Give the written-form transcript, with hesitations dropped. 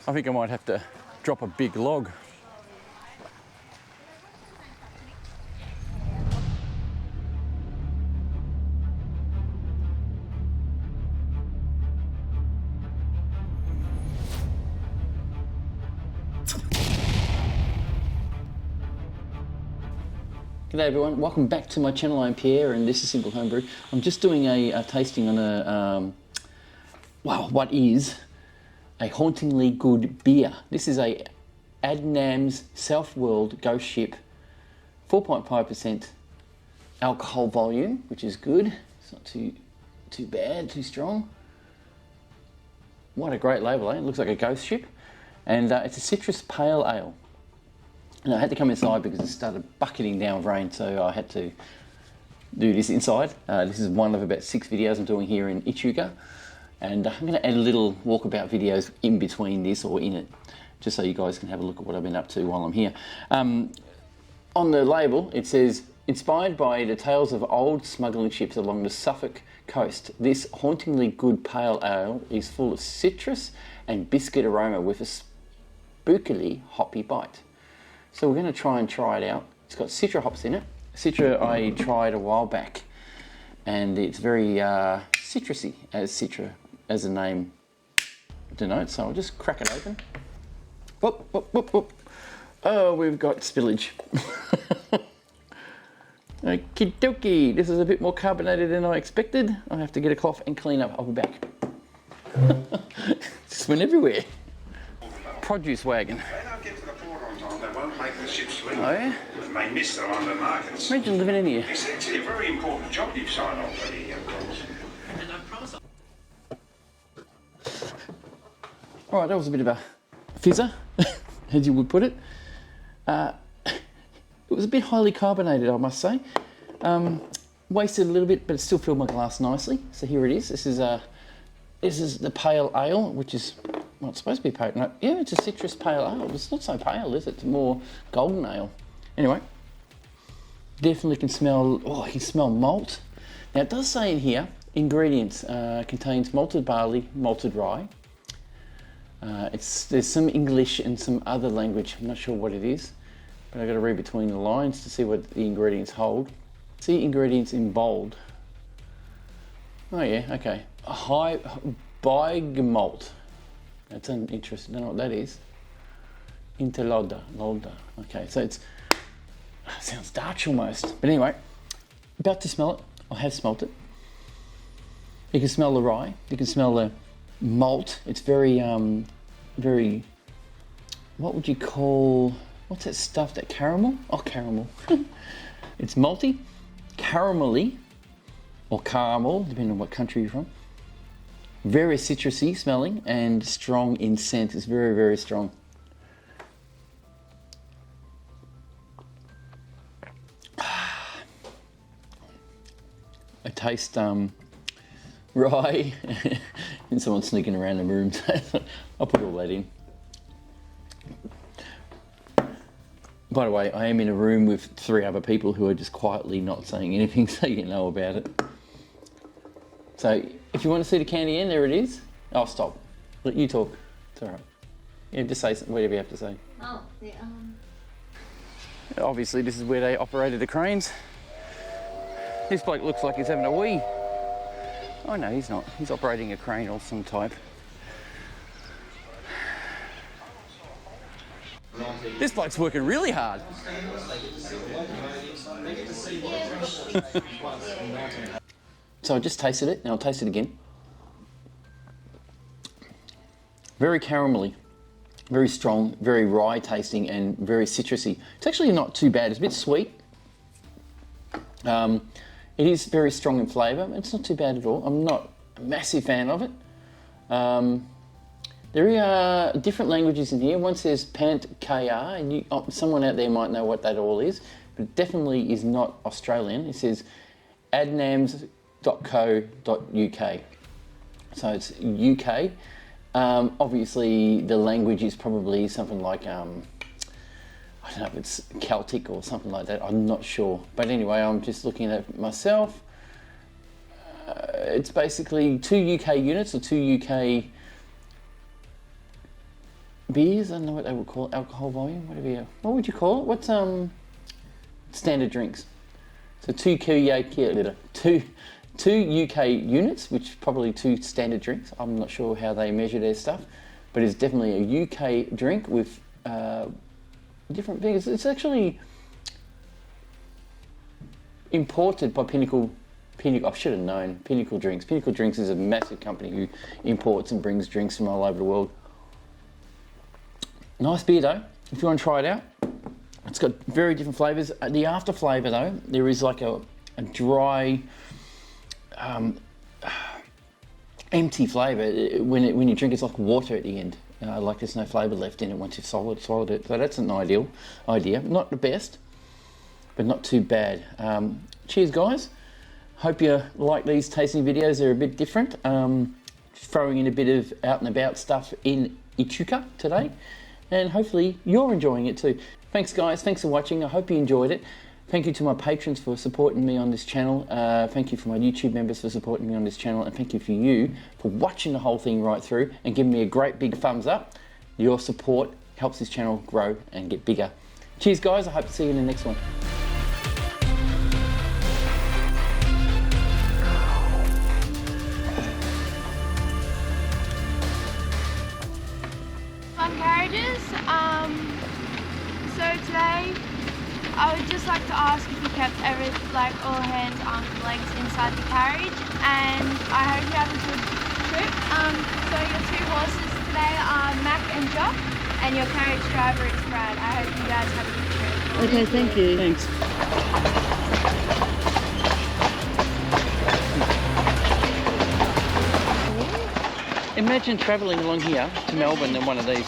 I think I might have to drop a big log. G'day everyone, welcome back to my channel. I'm Pierre and this is Simple Homebrew. I'm just doing a tasting on a, what is a hauntingly good beer. This is a Adnams Southworld Ghost Ship, 4.5% alcohol volume, which is good. It's not too bad, too strong. What a great label, eh? It looks like a ghost ship. And it's a citrus pale ale. And I had to come inside because it started bucketing down with rain, so I had to do this inside. This is one of about 6 videos I'm doing here in Echuca. And I'm going to add a little walkabout videos in between this or in it, just so you guys can have a look at what I've been up to while I'm here. On the label, it says, inspired by the tales of old smuggling ships along the Suffolk coast, this hauntingly good pale ale is full of citrus and biscuit aroma with a spookily hoppy bite. So we're going to try it out. It's got Citra hops in it. Citra I tried a while back, and it's very citrusy, as Citra, as the name denotes. So I'll just crack it open. Whoop, whoop, whoop, whoop. Oh, we've got spillage. Okie dokie, this is a bit more carbonated than I expected. I have to get a cloth and clean up. I'll be back. Just went everywhere. Produce wagon. The ship swing. Oh yeah? And they miss the London markets. Imagine living in here. It's actually a very important job you've signed on for the Alright, that was a bit of a fizzer, as you would put it. It was a bit highly carbonated, I must say. Wasted a little bit, but it still filled my glass nicely. So here it is. This is the pale ale, which is, well, it's supposed to be pale. No, yeah, it's a citrus pale ale. It's not so pale, is it? It's more golden ale. Anyway, definitely can smell, you can smell malt. Now it does say in here, ingredients, contains malted barley, malted rye. There's some English and some other language. I'm not sure what it is, but I've got to read between the lines to see what the ingredients hold. See ingredients in bold. Oh yeah, okay. High Beig malt. That's interesting. I don't know what that is. Interloda. Okay, so it sounds Dutch almost. But anyway, about to smell it. I have smelt it. You can smell the rye. You can smell the malt. It's very, what would you call, what's that stuff, that caramel? Oh, caramel. It's malty, caramelly, or caramel, depending on what country you're from. Very citrusy smelling and strong in scent. It's very, very strong. I taste rye and someone sneaking around the room. I'll put all that in. By the way, I am in a room with 3 other people who are just quietly not saying anything, so you know about it. So if you want to see the candy in, there it is. I'll stop. Let you talk. It's all right. Yeah, just say whatever you have to say. Oh, Obviously, this is where they operated the cranes. This bloke looks like he's having a wee. Oh no, he's not. He's operating a crane of some type. This bloke's working really hard. So I just tasted it, and I'll taste it again. Very caramelly, very strong, very rye tasting, and very citrusy. It's actually not too bad. It's a bit sweet. It is very strong in flavour. It's not too bad at all. I'm not a massive fan of it. There are different languages in here. One says Pant KR, and someone out there might know what that all is, but it definitely is not Australian. It says adnams.co.uk. So it's UK. Obviously, the language is probably something like, I don't know if it's Celtic or something like that. I'm not sure. But anyway, I'm just looking at it myself. It's basically 2 UK units or 2 UK beers. I don't know what they would call it, alcohol volume. What would you call it? What's standard drinks? So two UK units, which is probably 2 standard drinks. I'm not sure how they measure their stuff, but it's definitely a UK drink with different things. It's actually imported by Pinnacle. I should have known. Pinnacle Drinks. Pinnacle Drinks is a massive company who imports and brings drinks from all over the world. Nice beer though, if you want to try it out. It's got very different flavours. The after flavour though, there is like a dry, empty flavour. When you drink, it's like water at the end. Like there's no flavour left in it once you've swallowed it. So that's an ideal idea. Not the best, but not too bad. Cheers, guys. Hope you like these tasting videos. They're a bit different. Throwing in a bit of out and about stuff in Echuca today. And hopefully you're enjoying it too. Thanks, guys. Thanks for watching. I hope you enjoyed it. Thank you to my patrons for supporting me on this channel. Thank you for my YouTube members for supporting me on this channel. And thank you for watching the whole thing right through and giving me a great big thumbs up. Your support helps this channel grow and get bigger. Cheers, guys. I hope to see you in the next one. Carriages. So today I would just like to ask if you kept all hands, arms and legs inside the carriage, and I hope you have a good trip. So your 2 horses today are Mac and Jock, and your carriage driver is Brad. I hope you guys have a good trip. Okay, thank you. Thanks. Imagine travelling along here to Melbourne in one of these.